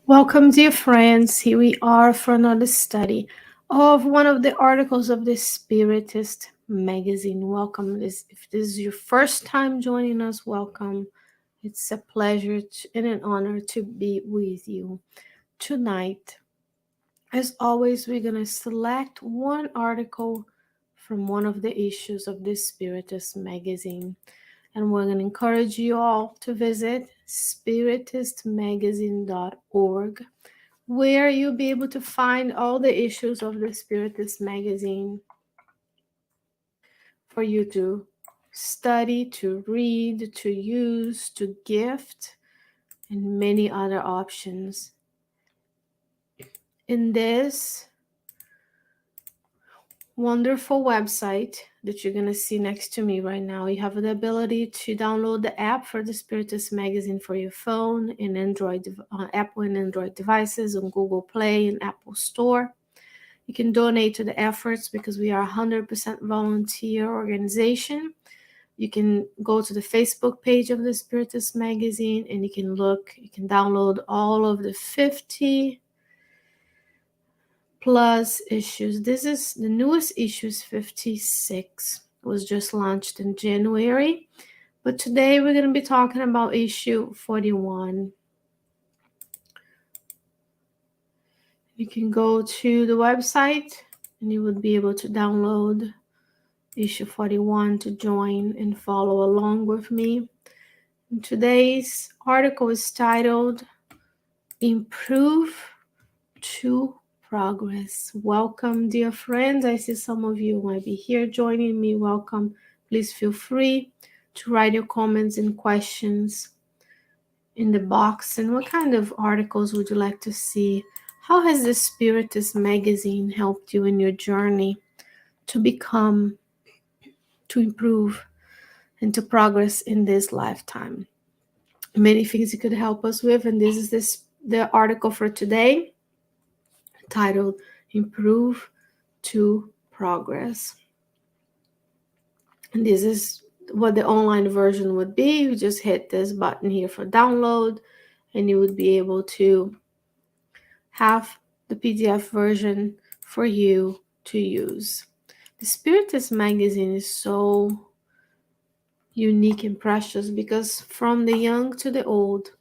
Welcome, dear friends. Here we are for another study of one of the articles of the Spiritist magazine. Welcome. If this is your first time joining us, welcome. It's a pleasure and an honor to be with you tonight. As always, we're going to select one article from one of the issues of the Spiritist magazine. And we're going to encourage you all to visit spiritistmagazine.org, where you'll be able to find all the issues of the Spiritist magazine for you to study, to read, to use, to gift, and many other options. In this wonderful website that you're going to see next to me right now, you have the ability to download the app for the Spiritist magazine for your phone and Apple and Android devices on Google Play and Apple Store. You can donate to the efforts because we are a 100% volunteer organization. You can go to the Facebook page of the Spiritist magazine and you can download all of the 50 plus issues. This is the newest issues, 56. It was just launched in January. But today we're going to be talking about issue 41. You can go to the website and you would be able to download issue 41 to join and follow along with me. And today's article is titled Improve to Progress. Welcome, dear friends. I see some of you might be here joining me. Welcome. Please feel free to write your comments and questions in the box. And what kind of articles would you like to see? How has the Spiritist magazine helped you in your journey to become, to improve, and to progress in this lifetime? Many things it could help us with, and this is the article for today, titled Improve to Progress. And this is what the online version would be. You just hit this button here for download, and you would be able to have the PDF version for you to use. The Spiritist magazine is so unique and precious because from the young to the old,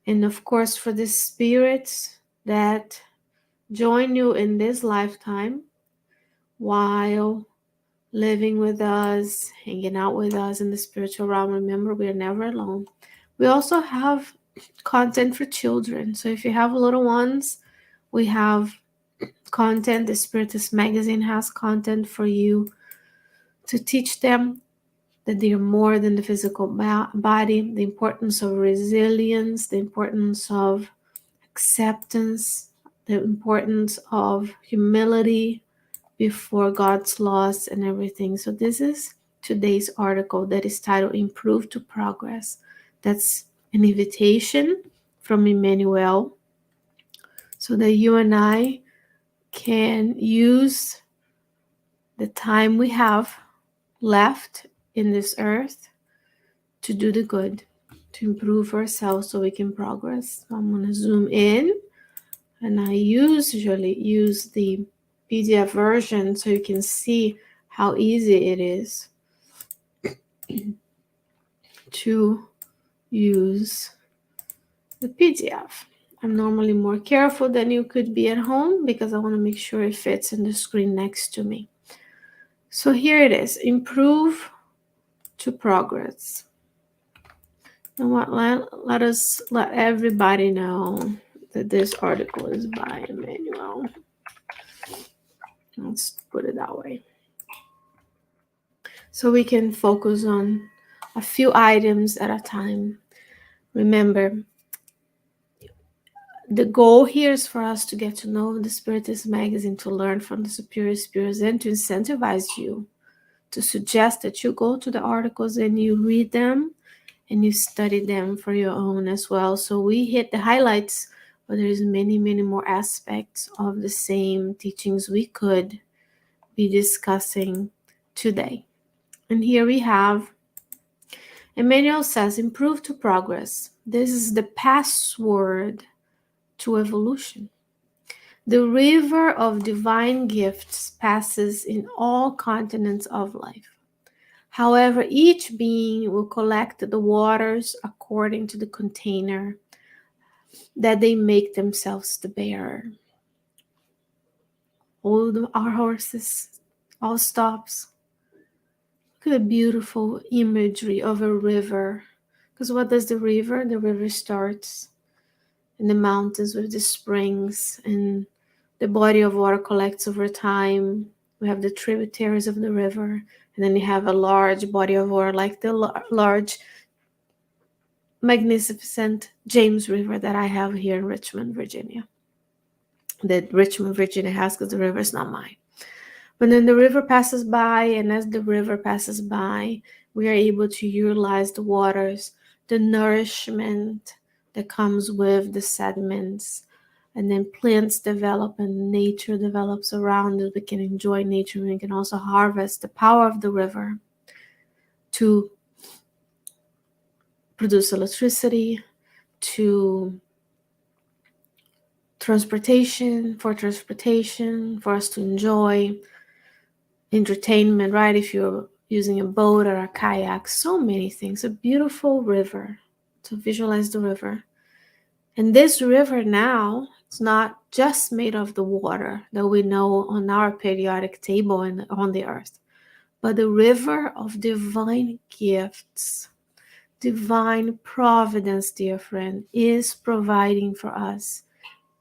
and of course for the spirits that join you in this lifetime while living with us, hanging out with us in the spiritual realm. Remember, we are never alone. We also have content for children. So if you have little ones, we have content. The Spiritist magazine has content for you to teach them that they are more than the physical body, the importance of resilience, the importance of acceptance, the importance of humility before God's laws and everything. So this is today's article that is titled Improve to Progress. That's an invitation from Emmanuel so that you and I can use the time we have left in this earth to do the good, to improve ourselves so we can progress. So I'm going to zoom in, and I usually use the PDF version so you can see how easy it is to use the PDF. I'm normally more careful than you could be at home because I want to make sure it fits in the screen next to me. So here it is, Improve to Progress. And what? Let us let everybody know that this article is by Emmanuel. Let's put it that way. So we can focus on a few items at a time. Remember, the goal here is for us to get to know the Spiritist magazine, to learn from the superior spirits, and to incentivize you, to suggest that you go to the articles and you read them and you study them for your own as well. So we hit the highlights, but there's many, many more aspects of the same teachings we could be discussing today. And here we have, Emmanuel says, improve to progress. This is the password to evolution. The river of divine gifts passes in all continents of life. However, each being will collect the waters according to the container that they make themselves the bearer. All our horses all stops. Look at the beautiful imagery of a river. Because what does the river? The river starts in the mountains with the springs, and the body of water collects over time. We have the tributaries of the river, and then you have a large body of water like the large, magnificent James River that I have here in Richmond, Virginia. That Richmond, Virginia has, because the river is not mine. But then the river passes by, and as the river passes by, we are able to utilize the waters, the nourishment that comes with the sediments, and then plants develop and nature develops around it. We can enjoy nature, and we can also harvest the power of the river to produce electricity, to transportation, for us to enjoy entertainment, right? If you're using a boat or a kayak, so many things. A beautiful river, to visualize the river. And this river now, it's not just made of the water that we know on our periodic table and on the earth, but the river of divine gifts. Divine providence, dear friend, is providing for us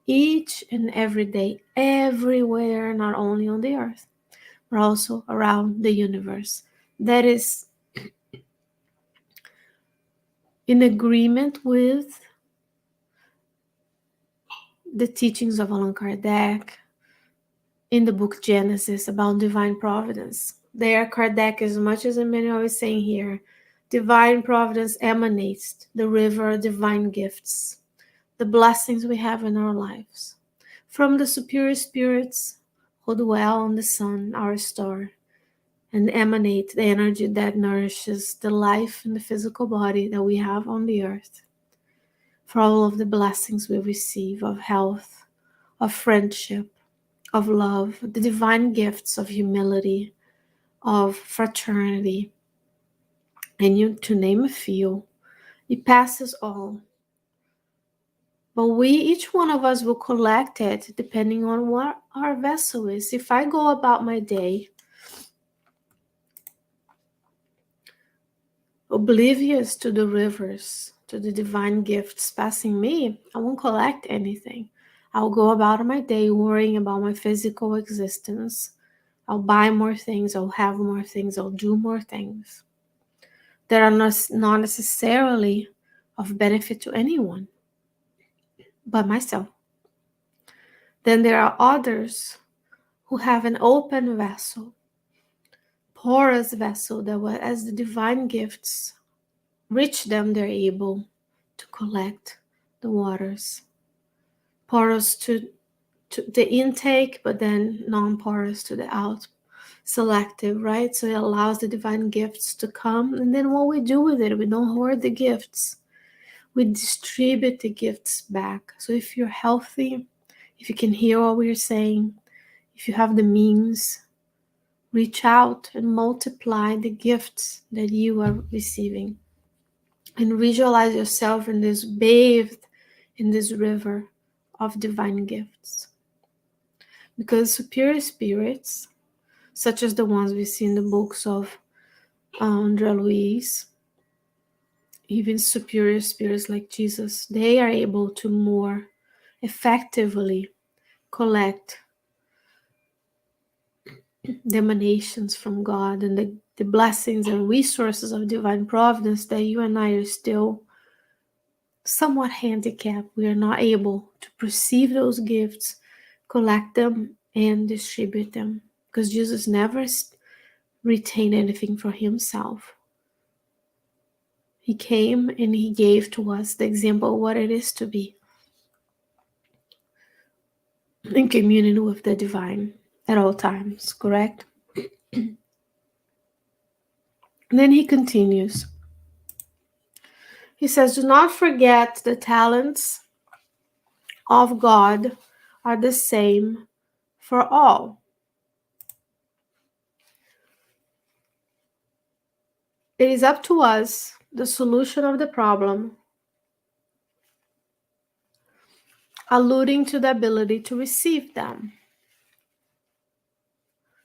each and every day, everywhere, not only on the earth, but also around the universe. That is in agreement with the teachings of Allan Kardec in the book Genesis about divine providence. There, Kardec, as much as Emmanuel is saying here, divine providence emanates the river of divine gifts, the blessings we have in our lives, from the superior spirits who dwell on the sun, our star, and emanate the energy that nourishes the life in the physical body that we have on the earth, for all of the blessings we receive of health, of friendship, of love, the divine gifts of humility, of fraternity, and you to name a few. It passes all. But we, each one of us, will collect it depending on what our vessel is. If I go about my day oblivious to the rivers, to the divine gifts passing me, I won't collect anything. I'll go about my day worrying about my physical existence. I'll buy more things, I'll have more things, I'll do more things that are not necessarily of benefit to anyone but myself. Then there are others who have an open vessel, porous vessel, that as the divine gifts reach them, they're able to collect the waters. Porous to the intake, but then non-porous to the out. Selective, right? So it allows the divine gifts to come, and then what we do with it, we don't hoard the gifts. We distribute the gifts back. So if you're healthy, if you can hear what we're saying, if you have the means, reach out and multiply the gifts that you are receiving. And visualize yourself in this, bathed in this river of divine gifts. Because superior spirits, such as the ones we see in the books of André Luiz, even superior spirits like Jesus, they are able to more effectively collect the emanations from God and the blessings and resources of divine providence that you and I are still somewhat handicapped. We are not able to perceive those gifts, collect them, and distribute them. Because Jesus never retained anything for himself. He came and he gave to us the example of what it is to be in communion with the divine at all times, correct? And then he continues. He says, do not forget the talents of God are the same for all. It is up to us, the solution of the problem, alluding to the ability to receive them.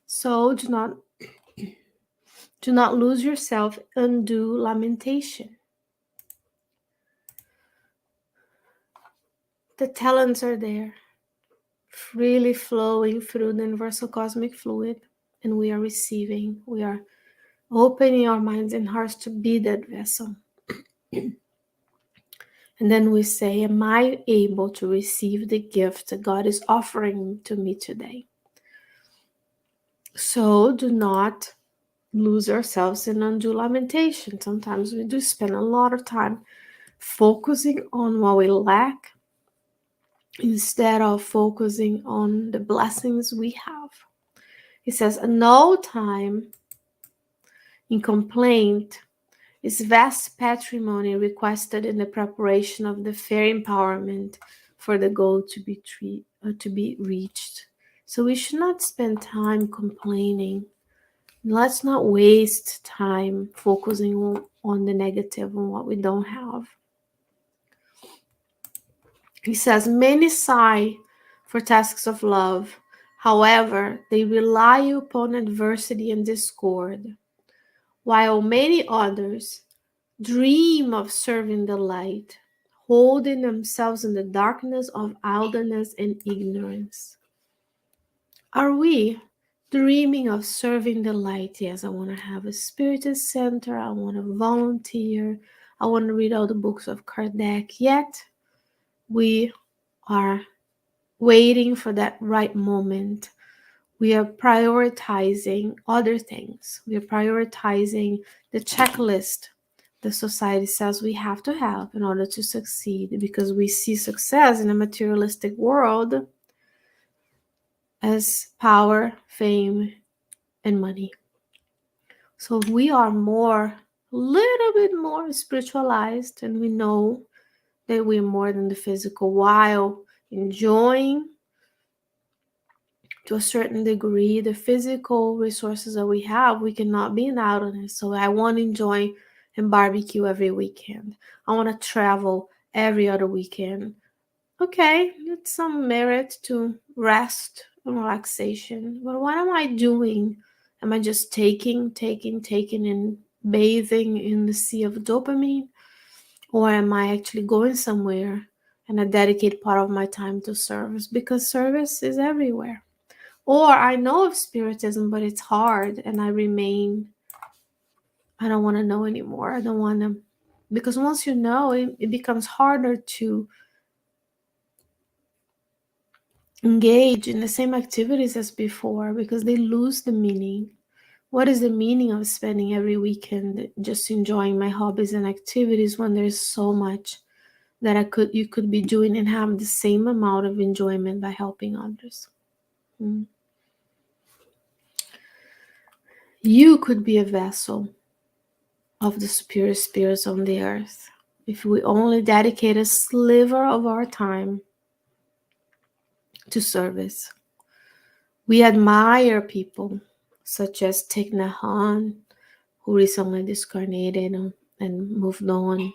So do not lose yourself in undue lamentation. The talents are there, freely flowing through the universal cosmic fluid, and we are receiving. We are opening our minds and hearts to be that vessel. And then we say, am I able to receive the gift that God is offering to me today? So do not lose ourselves in undue lamentation. Sometimes we do spend a lot of time focusing on what we lack instead of focusing on the blessings we have. It says, no time in complaint is vast patrimony requested in the preparation of the fair empowerment for the goal to be reached. So we should not spend time complaining. Let's not waste time focusing on the negative, on what we don't have. He says, many sigh for tasks of love. However, they rely upon adversity and discord, while many others dream of serving the light, holding themselves in the darkness of idleness and ignorance. Are we dreaming of serving the light? Yes, I want to have a Spiritist center. I want to volunteer. I want to read all the books of Kardec. Yet, we are waiting for that right moment. We are prioritizing other things. We are prioritizing the checklist the society says we have to have in order to succeed, because we see success in a materialistic world as power, fame, and money. So if we are a little bit more spiritualized, and we know that we're more than the physical while enjoying to a certain degree the physical resources that we have, we cannot be in idleness. So I want to enjoy and barbecue every weekend. I want to travel every other weekend. Okay, it's some merit to rest and relaxation. But what am I doing? Am I just taking, and bathing in the sea of dopamine? Or am I actually going somewhere and I dedicate part of my time to service? Because service is everywhere. Or I know of Spiritism, but it's hard, and I don't want to know anymore. I don't want to, because once you know, it becomes harder to engage in the same activities as before, because they lose the meaning. What is the meaning of spending every weekend just enjoying my hobbies and activities when there's so much that you could be doing and have the same amount of enjoyment by helping others? You could be a vessel of the superior spirits on the earth if we only dedicate a sliver of our time to service. We admire people such as Thich Nhat Hanh, who recently discarnated and moved on,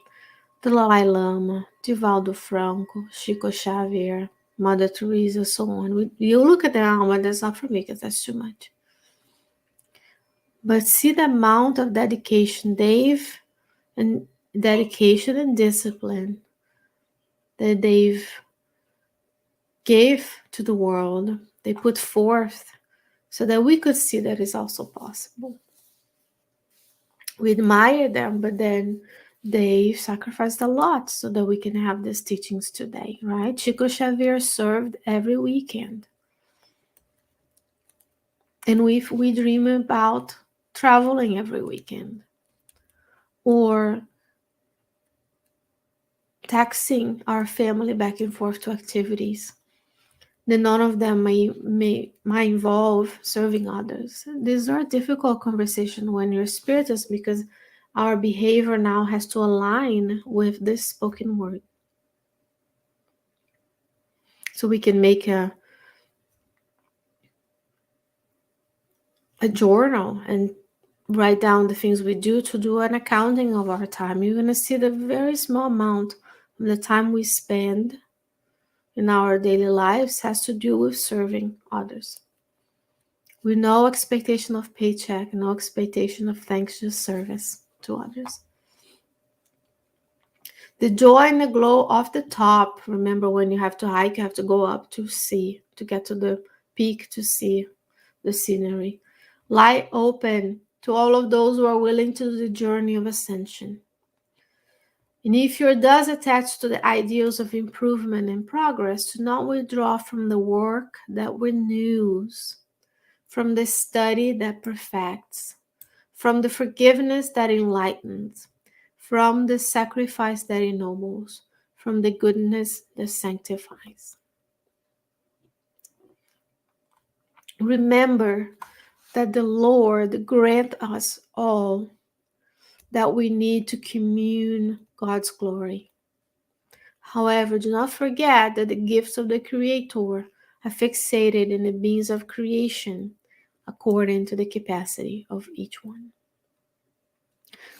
the Dalai Lama, Divaldo Franco, Chico Xavier, Mother Teresa, so on. You look at them, but that's not for me because that's too much. But see the amount of dedication and discipline that they've gave to the world, they put forth so that we could see that it's also possible. We admire them, but then they sacrificed a lot so that we can have these teachings today, right? Chico Xavier served every weekend. And we dream about traveling every weekend, or taxing our family back and forth to activities, then none of them might involve serving others. These are difficult conversations when you're spiritist, because our behavior now has to align with this spoken word. So we can make a journal and write down the things we do to an accounting of our time. You're going to see the very small amount of the time we spend in our daily lives has to do with serving others. With no expectation of paycheck, no expectation of thanks, just service to others. The joy and the glow of the top. Remember, when you have to hike, you have to go up to see, to get to the peak to see the scenery. Lie open to all of those who are willing to do the journey of ascension. And if you're thus attached to the ideals of improvement and progress, do not withdraw from the work that renews, from the study that perfects, from the forgiveness that enlightens, from the sacrifice that ennobles, from the goodness that sanctifies. Remember that the Lord grant us all that we need to commune God's glory. However, do not forget that the gifts of the Creator are fixated in the beings of creation according to the capacity of each one.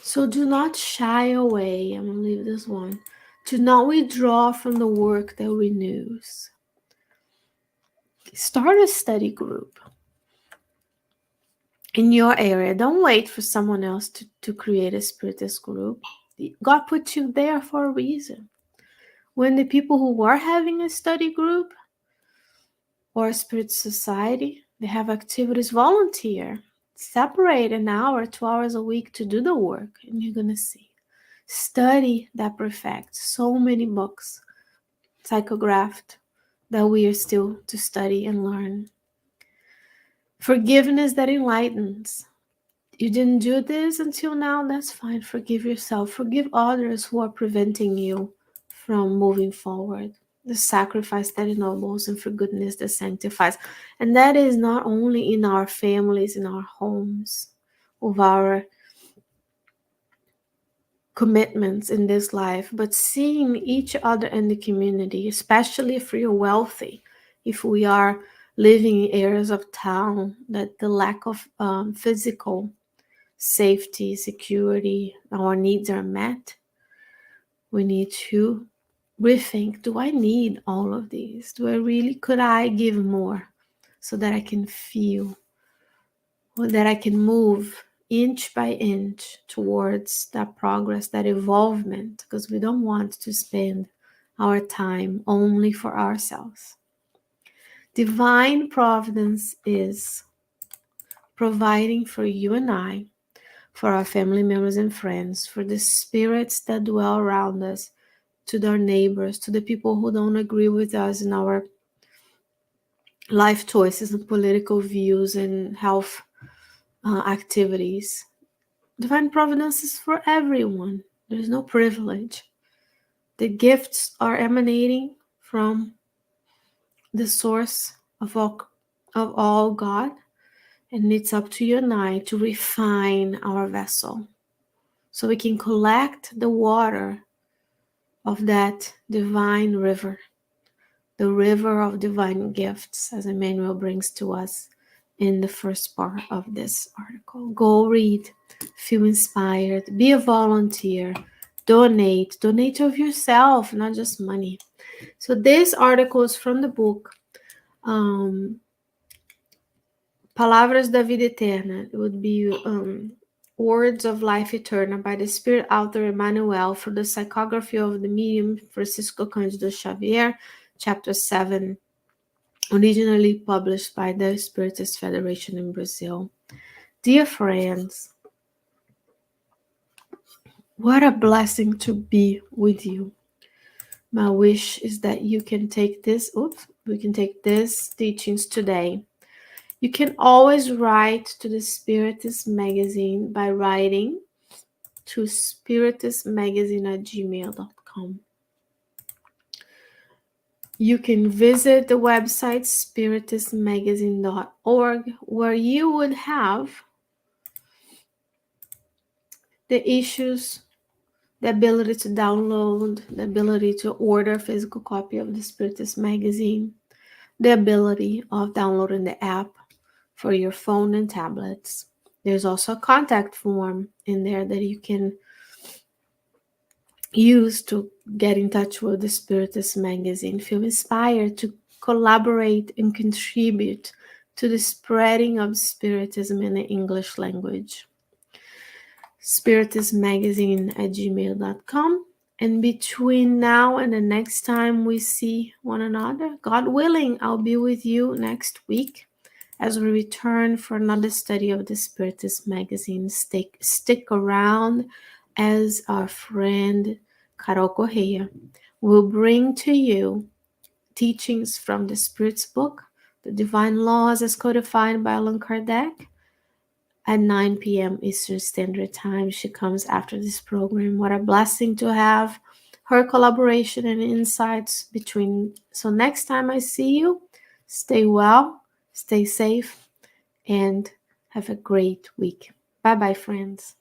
So do not shy away. I'm going to leave this one. Do not withdraw from the work that renews. Start a study group in your area. Don't wait for someone else to create a Spiritist group. God put you there for a reason. When the people who are having a study group or a spirit society, they have activities, volunteer. Separate an hour, 2 hours a week to do the work, and you're going to see. Study that perfects. So many books psychographed that we are still to study and learn. Forgiveness that enlightens. You didn't do this until now, that's fine. Forgive yourself. Forgive others who are preventing you from moving forward. The sacrifice that ennobles and forgiveness that sanctifies. And that is not only in our families, in our homes, of our commitments in this life, but seeing each other in the community, especially if we are wealthy, if we are living in areas of town that the lack of physical safety, security, our needs are met, we need to rethink, do I need all of these? Could I give more so that I can feel, or that I can move inch by inch towards that progress, that evolvement, because we don't want to spend our time only for ourselves. Divine providence is providing for you and I, for our family members and friends, for the spirits that dwell around us, to our neighbors, to the people who don't agree with us in our life choices and political views and health activities. Divine providence is for everyone. There's no privilege. The gifts are emanating from the source of all God, and it's up to you and I to refine our vessel so we can collect the water of that divine river, the river of divine gifts, as Emmanuel brings to us in the first part of this article. Go read, feel inspired, be a volunteer, donate of yourself, not just money. So this article is from the book Palavras da Vida Eterna. It would be Words of Life Eternal by the Spirit author Emmanuel, for the psychography of the medium Francisco Candido Xavier, chapter 7, originally published by the Spiritist Federation in Brazil. Dear friends, what a blessing to be with you. My wish is that you can take we can take these teachings today. You can always write to the Spiritist magazine by writing to spiritistmagazine@gmail.com. You can visit the website spiritistmagazine.org, where you would have the issues the ability to download, the ability to order a physical copy of the Spiritist magazine, the ability of downloading the app for your phone and tablets. There's also a contact form in there that you can use to get in touch with the Spiritist magazine. Feel inspired to collaborate and contribute to the spreading of Spiritism in the English language. spiritistmagazine@gmail.com. And between now and the next time we see one another, God willing, I'll be with you next week as we return for another study of the Spiritist magazine. Stick around as our friend Carol Correa will bring to you teachings from the Spirit's book, The Divine Laws as Codified by Allan Kardec, at 9 p.m. Eastern Standard Time. She comes after this program. What a blessing to have her collaboration and insights between. So next time I see you, stay well, stay safe, and have a great week. Bye-bye, friends.